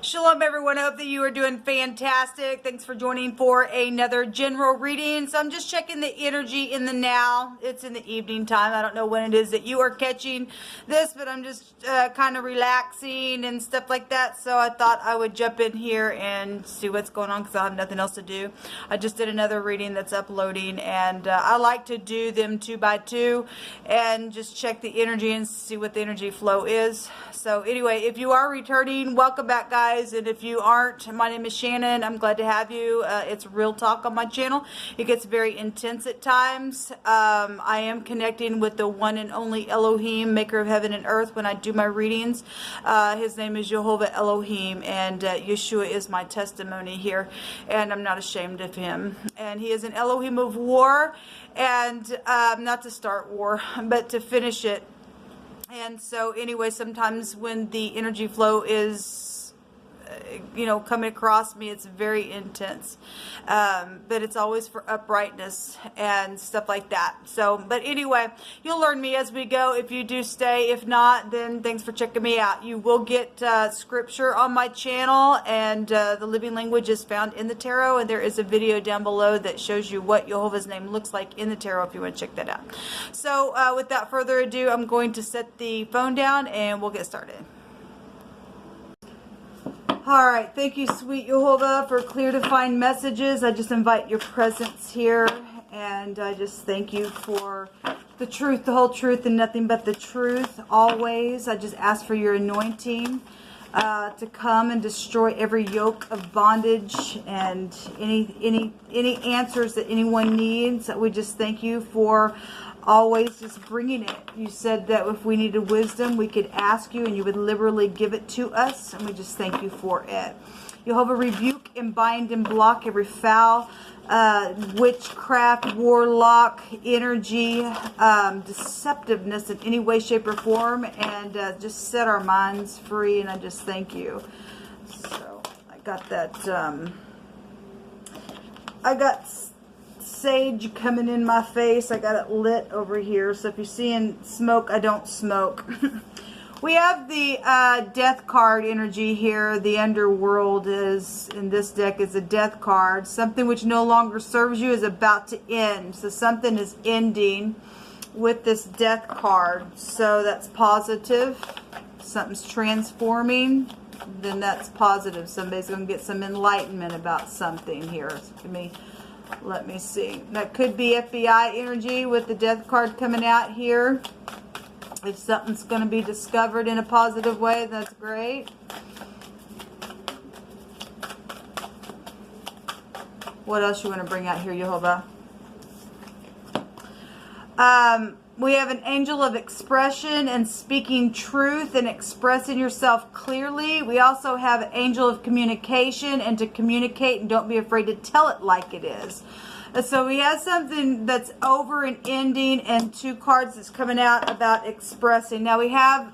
Shalom everyone, I hope that you are doing fantastic. Thanks for joining for another general reading. So I'm just checking the energy in the now. It's in the evening time. I don't know when it is that you are catching this, but I'm just kind of relaxing and stuff like that. So I thought I would jump in here and see what's going on because I have nothing else to do. I just did another reading that's uploading, and I like to do them 2 by 2 and just check the energy and see what the energy flow is. So anyway, if you are returning, welcome back, guys. And if you aren't, my name is Shannon. I'm glad to have you. It's real talk on my channel. It gets very intense at times. I am connecting with the one and only Elohim, maker of heaven and earth, when I do my readings. His name is Jehovah Elohim, and Yeshua is my testimony here, and I'm not ashamed of him. And he is an Elohim of war, and not to start war, but to finish it. And so anyway, sometimes when the energy flow is coming across me, it's very intense, but it's always for uprightness and stuff like that. So, but anyway, you'll learn me as we go if you do stay. If not, then thanks for checking me out. You will get scripture on my channel, and the living language is found in the tarot, and there is a video down below that shows you what Jehovah's name looks like in the tarot if you want to check that out. So without further ado, I'm going to set the phone down and we'll get started. All right, thank you, sweet Jehovah, for clear defined messages. I just invite your presence here, and I just thank you for the truth, the whole truth, and nothing but the truth always. I just ask for your anointing to come and destroy every yoke of bondage and any answers that anyone needs. We just thank you for always just bringing it. You said that if we needed wisdom, we could ask you and you would liberally give it to us, and we just thank you for it. Jehovah, rebuke and bind and block every foul witchcraft, warlock, energy, deceptiveness in any way, shape, or form, and just set our minds free, and I just thank you. So I got that, I got sage coming in my face. I got it lit over here, so if you're seeing smoke, I don't smoke. We have the death card energy here. The underworld is in this deck is a death card. Something which no longer serves you is about to end. So something is ending with this death card. So that's positive. Something's transforming. Then that's positive. Somebody's going to get some enlightenment about something here. So let me see. That could be FBI energy with the death card coming out here. If something's going to be discovered in a positive way, that's great. What else you want to bring out here, Jehovah? We have an angel of expression and speaking truth and expressing yourself clearly. We also have an angel of communication and to communicate, and don't be afraid to tell it like it is. So we have something that's over and ending, and 2 cards that's coming out about expressing. Now we have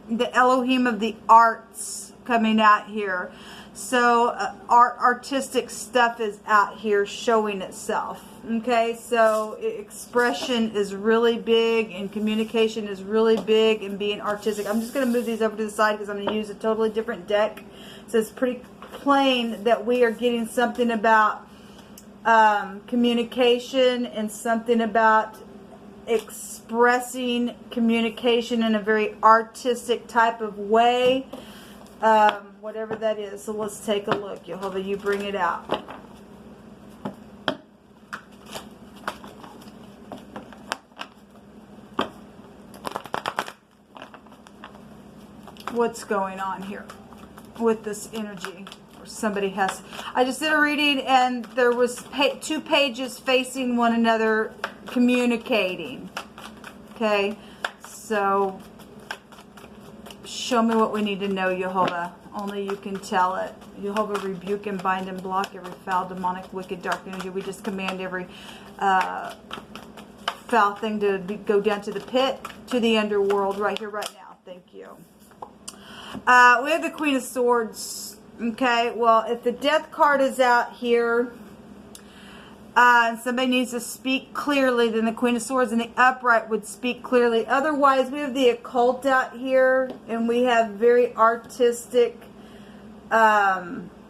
the Elohim of the arts coming out here. So artistic stuff is out here showing itself. Okay, so expression is really big, and communication is really big, and being artistic. I'm just going to move these over to the side because I'm going to use a totally different deck. So it's pretty plain that we are getting something about communication and something about expressing communication in a very artistic type of way. Whatever that is. So let's take a look. Jehovah, you bring it out. What's going on here with this energy? Or somebody has... I just did a reading, and there was 2 pages facing one another, communicating. Okay, so show me what we need to know, Jehovah. Only you can tell it. Jehovah, rebuke and bind and block every foul, demonic, wicked, dark energy. We just command every foul thing to go down to the pit, to the underworld, right here, right now. Thank you. We have the Queen of Swords. Okay, well, if the death card is out here, and somebody needs to speak clearly, then the Queen of Swords and the upright would speak clearly. Otherwise, we have the occult out here, and we have very artistic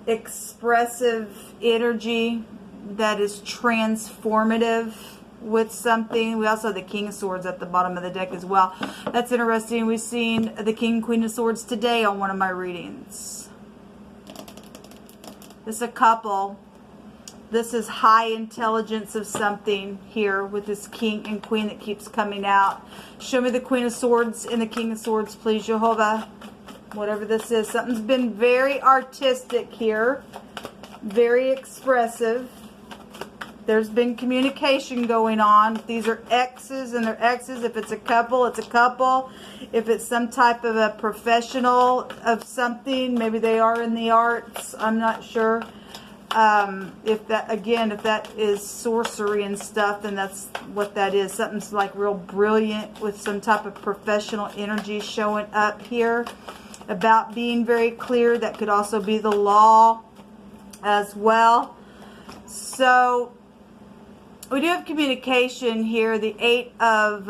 expressive energy that is transformative with something. We also have the King of Swords at the bottom of the deck as well. That's interesting. We've seen the King, Queen of Swords today on one of my readings. This is a couple. This is high intelligence of something here with this King and Queen that keeps coming out. Show me the Queen of Swords and the King of Swords, please, Jehovah. Whatever this is. Something's been very artistic here. Very expressive. There's been communication going on. These are X's and they're X's. If it's a couple, it's a couple. If it's some type of a professional of something, maybe they are in the arts. I'm not sure. If that is sorcery and stuff, then that's what that is. Something's like real brilliant with some type of professional energy showing up here. About being very clear. That could also be the law as well. So we do have communication here. The Eight of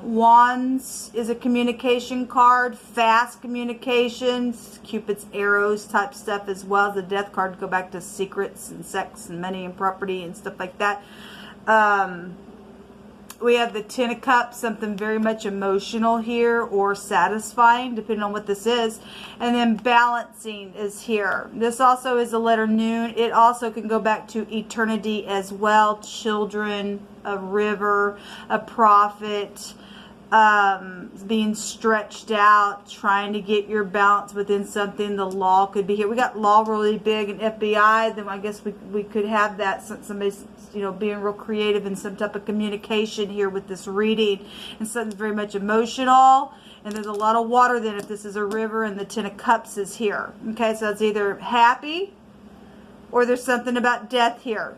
Wands is a communication card. Fast communications. Cupid's arrows type stuff as well. The Death card go back to secrets and sex and money and property and stuff like that. We have the Ten of Cups, something very much emotional here or satisfying, depending on what this is. And then balancing is here. This also is the letter Noon. It also can go back to eternity as well. Children, a river, a prophet, being stretched out, trying to get your balance within something. The law could be here. We got law really big and FBI. Then I guess we could have that. Somebody's, you know, being real creative in some type of communication here with this reading. And something very much emotional. And there's a lot of water then if this is a river, and the Ten of Cups is here. Okay, so it's either happy or there's something about death here.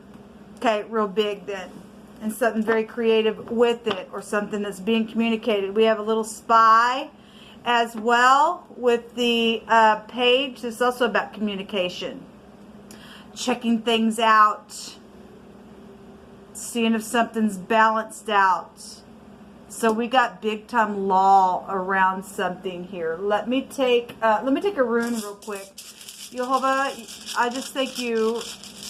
Okay, real big then. And something very creative with it, or something that's being communicated. We have a little spy as well with the page. This is also about communication. Checking things out. Seeing if something's balanced out. So we got big time law around something here. Let me take a rune real quick. Jehovah, I just thank you.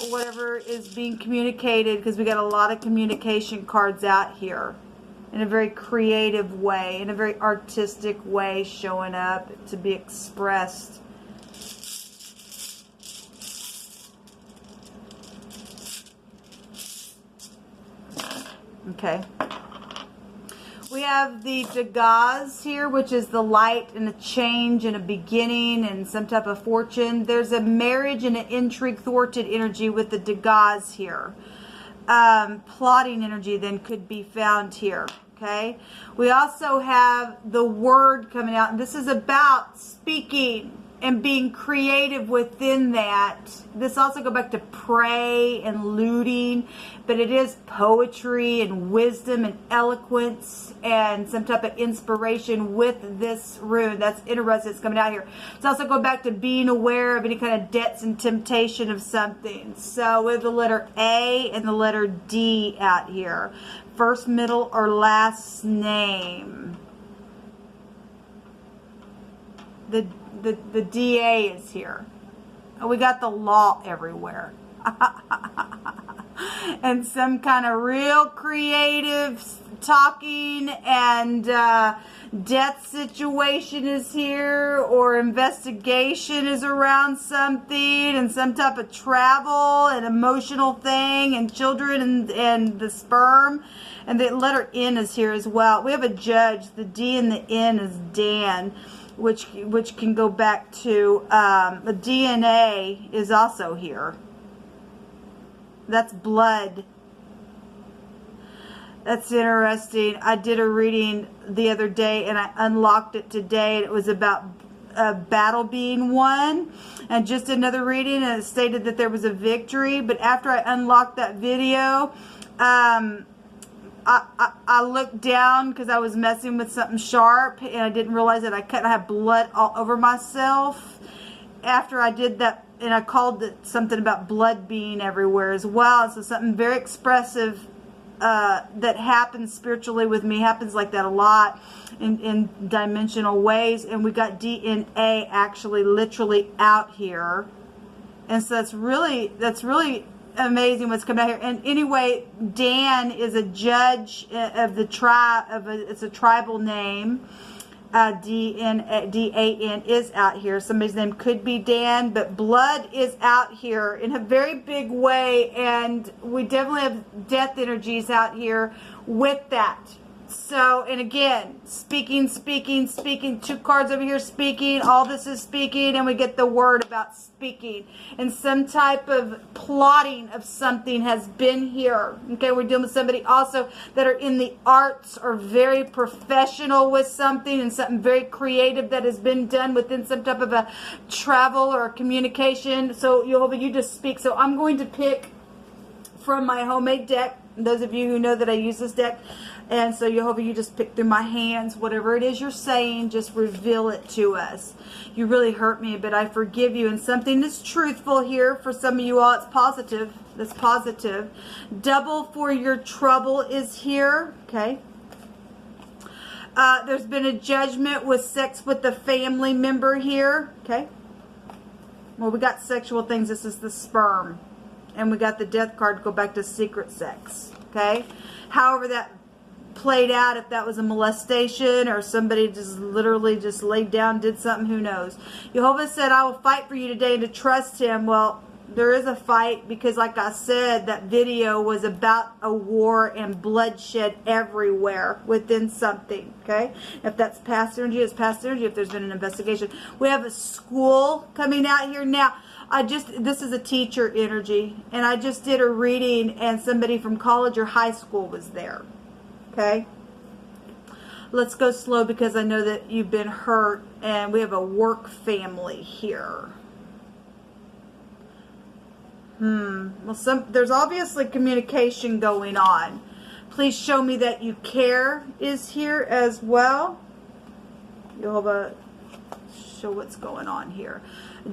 Whatever is being communicated, because we got a lot of communication cards out here in a very creative way, in a very artistic way, showing up to be expressed. Okay. We have the Degas here, which is the light and a change and a beginning and some type of fortune. There's a marriage and an intrigue, thwarted energy with the Degas here. Plotting energy then could be found here. Okay. We also have the Word coming out. And this is about speaking and being creative within that. This also go back to prey and looting, but it is poetry and wisdom and eloquence and some type of inspiration with this rune. That's interesting. It's coming out here. It's also go back to being aware of any kind of debts and temptation of something. So we have the letter A and the letter D out here. First, middle, or last name. The DA is here. We got the law everywhere. And some kind of real creative talking and death situation is here, or investigation is around something, and some type of travel and emotional thing, and children and the sperm. And the letter N is here as well. We have a judge. The D and the N is Dan, which can go back to the D.N.A. is also here. That's blood. That's interesting. I did a reading the other day and I unlocked it today. It was about a battle being won, and just another reading, and it stated that there was a victory. But after I unlocked that video, I looked down because I was messing with something sharp, and I didn't realize that I have blood all over myself. After I did that, and I called it something about blood being everywhere as well. So something very expressive that happens spiritually with me, happens like that a lot in dimensional ways. And we got D.N.A. actually literally out here. And so that's really amazing what's coming out here. And anyway, Dan is a judge of the tribe, it's a tribal name. D-A-N is out here. Somebody's name could be Dan, but blood is out here in a very big way, and we definitely have death energies out here with that. So, and again, speaking, 2 cards over here, speaking, all this is speaking, and we get the word about speaking. And some type of plotting of something has been here. Okay, we're dealing with somebody also that are in the arts or very professional with something, and something very creative that has been done within some type of a travel or communication. So, you just speak. So, I'm going to pick from my homemade deck. Those of you who know that I use this deck. And so, Jehovah, you just pick through my hands. Whatever it is you're saying, just reveal it to us. You really hurt me, but I forgive you. And something that's truthful here for some of you all. It's positive. That's positive. Double for your trouble is here. Okay. There's been a judgment with sex with the family member here. Okay. Well, we got sexual things. This is the sperm. And we got the death card, go back to secret sex. Okay. However that played out, if that was a molestation or somebody just literally just laid down, did something, who knows. Jehovah said, I will fight for you today and to trust him. Well, there is a fight because, like I said, that video was about a war and bloodshed everywhere within something. Okay, if that's past energy, it's past energy. If there's been an investigation, we have a school coming out here now. This is a teacher energy, and I just did a reading and somebody from college or high school was there. Okay, let's go slow because I know that you've been hurt, and we have a work family here. Well, there's obviously communication going on. Please show me that you care is here as well. You'll have a show what's going on here.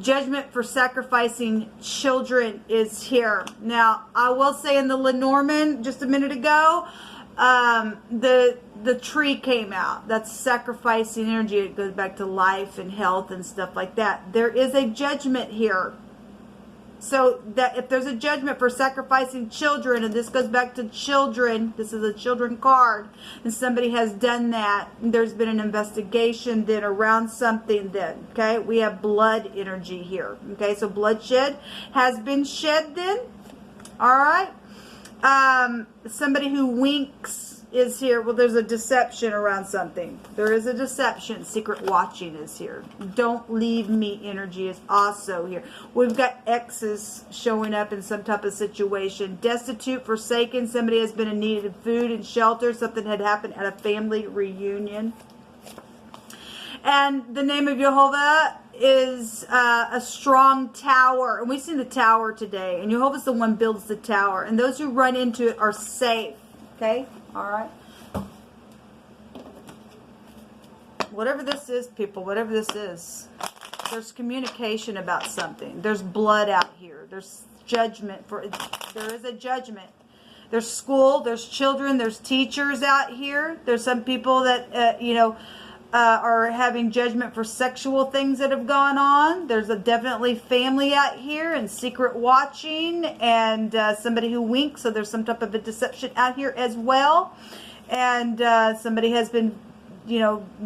Judgment for sacrificing children is here. Now, I will say in the Lenormand just a minute ago, the tree came out. That's sacrificing energy. It goes back to life and health and stuff like that. There is a judgment here. So that if there's a judgment for sacrificing children, and this goes back to children, this is a children card, and somebody has done that, and there's been an investigation then around something then, okay? We have blood energy here, okay? So bloodshed has been shed then, all right? Somebody who winks is here. Well, there's a deception around something. There is a deception. Secret watching is here. Don't leave me energy is also here. We've got X's showing up in some type of situation. Destitute, forsaken. Somebody has been in need of food and shelter. Something had happened at a family reunion. And the name of Jehovah is a strong tower. And we've seen the tower today. And Jehovah's the one who builds the tower. And those who run into it are safe. Okay? All right. Whatever this is, people, whatever this is, there's communication about something. There's blood out here. There's judgment. There is a judgment. There's school. There's children. There's teachers out here. There's some people that, are having judgment for sexual things that have gone on. There's definitely family out here and secret watching and somebody who winks. So there's some type of a deception out here as well. And somebody has been,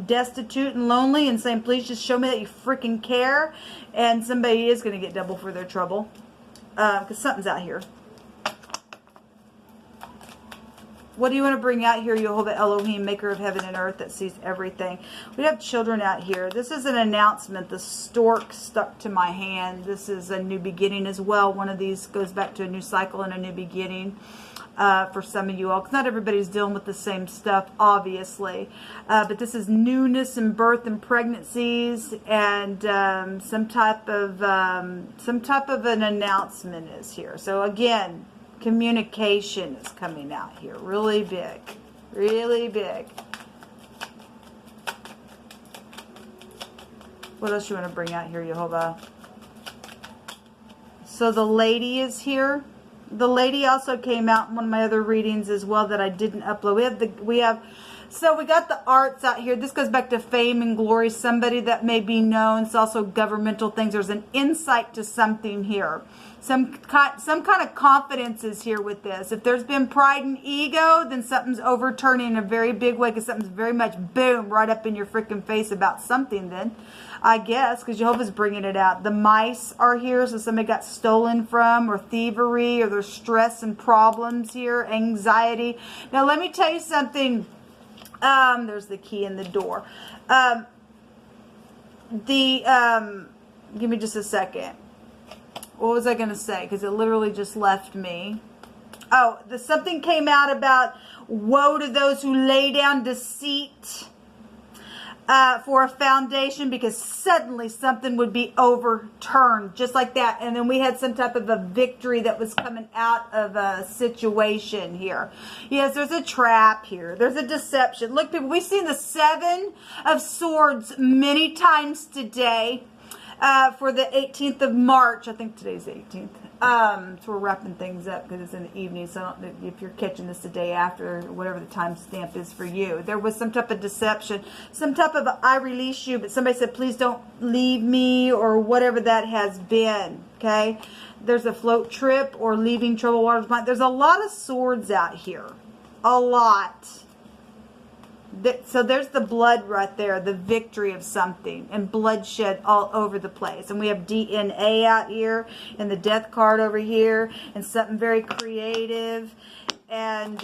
destitute and lonely and saying, please just show me that you freaking care. And somebody is going to get double for their trouble because something's out here. What do you want to bring out here, Jehovah Elohim, maker of heaven and earth that sees everything? We have children out here. This is an announcement. The stork stuck to my hand. This is a new beginning as well. One of these goes back to a new cycle and a new beginning for some of you all. Because not everybody's dealing with the same stuff, obviously. But this is newness and birth and pregnancies. And some type of an announcement is here. So again, communication is coming out here. Really big. Really big. What else you want to bring out here, Jehovah? So the lady is here. The lady also came out in one of my other readings as well that I didn't upload. So we got the arts out here. This goes back to fame and glory. Somebody that may be known. It's also governmental things. There's an insight to something here. Some kind of confidence is here with this. If there's been pride and ego, then something's overturning in a very big way, because something's very much, boom, right up in your freaking face about something then, I guess, because Jehovah's bringing it out. The mice are here, so somebody got stolen from, or thievery, or there's stress and problems here, anxiety. Now, let me tell you something. There's the key in the door. Give me just a second. What was I going to say? Because it literally just left me. Oh, something came out about woe to those who lay down deceit for a foundation, because suddenly something would be overturned just like that. And then we had some type of a victory that was coming out of a situation here. Yes, there's a trap here. There's a deception. Look, people, we've seen the 7 of Swords many times today. For the 18th of March. I think today's the 18th. So we're wrapping things up because it's in the evening. So I don't know if you're catching this the day after, whatever the timestamp is for you. There was some type of deception, some type of I release you, but somebody said, please don't leave me, or whatever that has been. Okay. There's a float trip or leaving troubled waters behind. There's a lot of swords out here. A lot. So there's the blood right there, the victory of something, and bloodshed all over the place. And we have D.N.A. out here, and the death card over here, and something very creative, and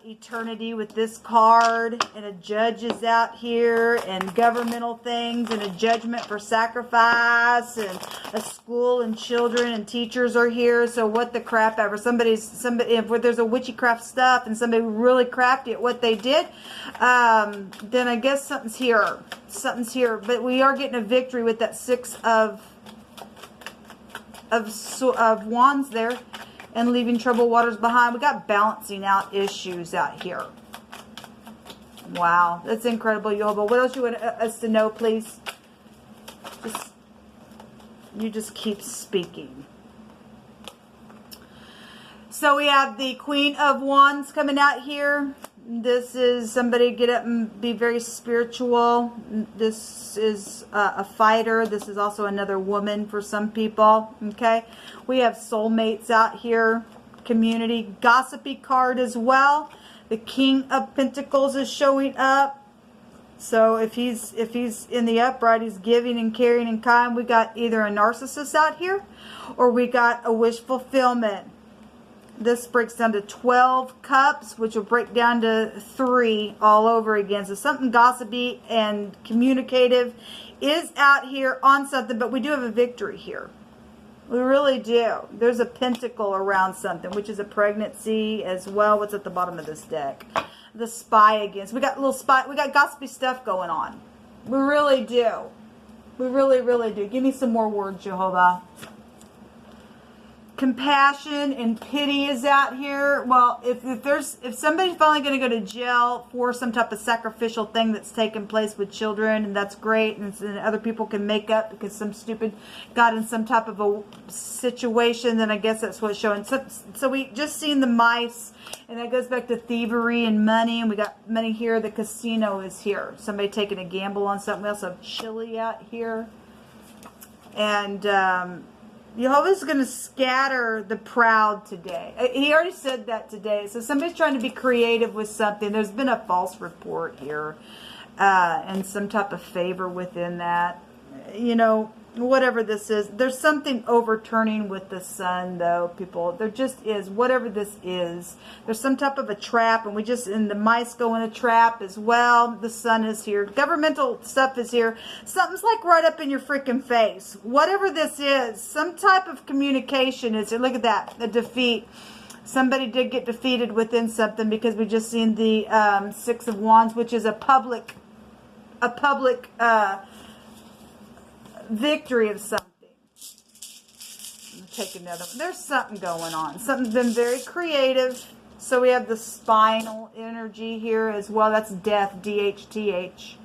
eternity with this card, and a judge is out here, and governmental things, and a judgment for sacrifice, and a school, and children and teachers are here. So what the crap ever. Somebody, if there's a witchcraft stuff and somebody really crafty at what they did, then I guess something's here. Something's here. But we are getting a victory with that 6 of wands there, and leaving troubled waters behind. We got balancing out issues out here. Wow, that's incredible, Yoba. What else you want us to know, please? You just keep speaking. So we have the Queen of Wands coming out here. This is somebody get up and be very spiritual. This is a fighter. This is also another woman for some people. Okay. We have soulmates out here. Community. Gossipy card as well. The King of Pentacles is showing up. So if he's in the upright, he's giving and caring and kind. We got either a narcissist out here, or we got a wish fulfillment. This breaks down to 12 cups, which will break down to 3 all over again. So something gossipy and communicative is out here on something, but we do have a victory here. We really do. There's a pentacle around something, which is a pregnancy as well. What's at the bottom of this deck? The spy again. So we got little spy. We got gossipy stuff going on. We really do. We really, really do. Give me some more words, Jehovah. Compassion and pity is out here. Well, if somebody's finally going to go to jail for some type of sacrificial thing that's taken place with children, and that's great, and other people can make up because some stupid got in some type of a situation, then I guess that's what's showing. So we just seen the mice, and that goes back to thievery and money, and we got money here. The casino is here. Somebody taking a gamble on something. We also have chili out here, and Jehovah's going to scatter the proud today. He already said that today. So somebody's trying to be creative with something. There's been a false report here, and some type of favor within that. You know, whatever this is. There's something overturning with the sun, though, people. There just is. Whatever this is. There's some type of a trap, and the mice go in a trap as well. The sun is here. Governmental stuff is here. Something's like right up in your freaking face. Whatever this is, some type of communication is here. Look at that. A defeat. Somebody did get defeated within something, because we just seen the 6 of Wands, which is a public victory of something. Take another one. There's something going on. Something's been very creative. So we have the spinal energy here as well. That's death, DHTH.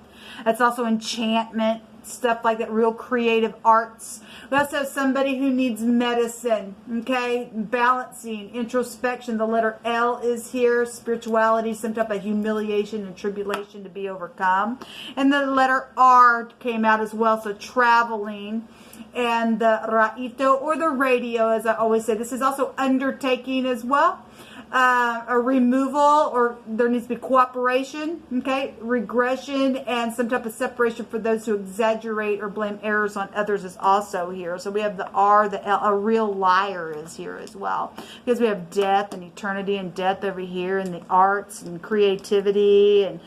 That's also enchantment. stuff like that, real creative arts. We also have somebody who needs medicine, okay, balancing, introspection. The letter L is here, spirituality, some type of humiliation and tribulation to be overcome. And the letter R came out as well, so traveling. And the Raito, or the radio, as I always say, this is also undertaking as well. A removal, or there needs to be cooperation, okay, regression, and some type of separation for those who exaggerate or blame errors on others is also here. So we have the R, the L, a real liar is here as well, because we have death and eternity and death over here, and the arts and creativity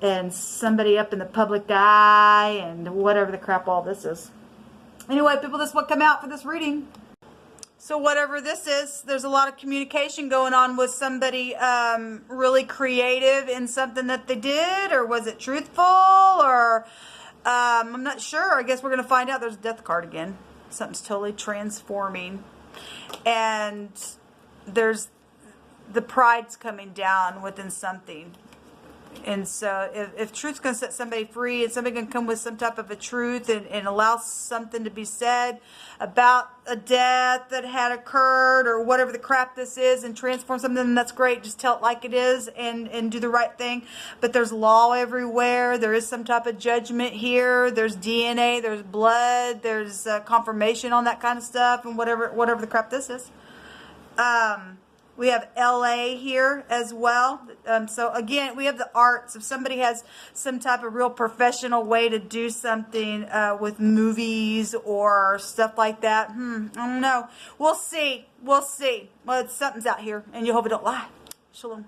and somebody up in the public eye and whatever the crap all this is. Anyway, people, this is what come out for this reading. So whatever this is, there's a lot of communication going on with somebody really creative in something that they did, or was it truthful, or I'm not sure. I guess we're going to find out. There's a death card again. Something's totally transforming. And there's the pride's coming down within something. And so if truth's going to set somebody free, and somebody can come with some type of a truth and allow something to be said about a death that had occurred or whatever the crap this is, and transform something, then that's great. Just tell it like it is and do the right thing. But there's law everywhere. There is some type of judgment here. There's DNA, there's blood, there's confirmation on that kind of stuff, and whatever the crap this is. We have LA here as well. So again, we have the arts. If somebody has some type of real professional way to do something with movies or stuff like that, I don't know. We'll see. We'll see. Well, something's out here, and you hope it don't lie. Shalom.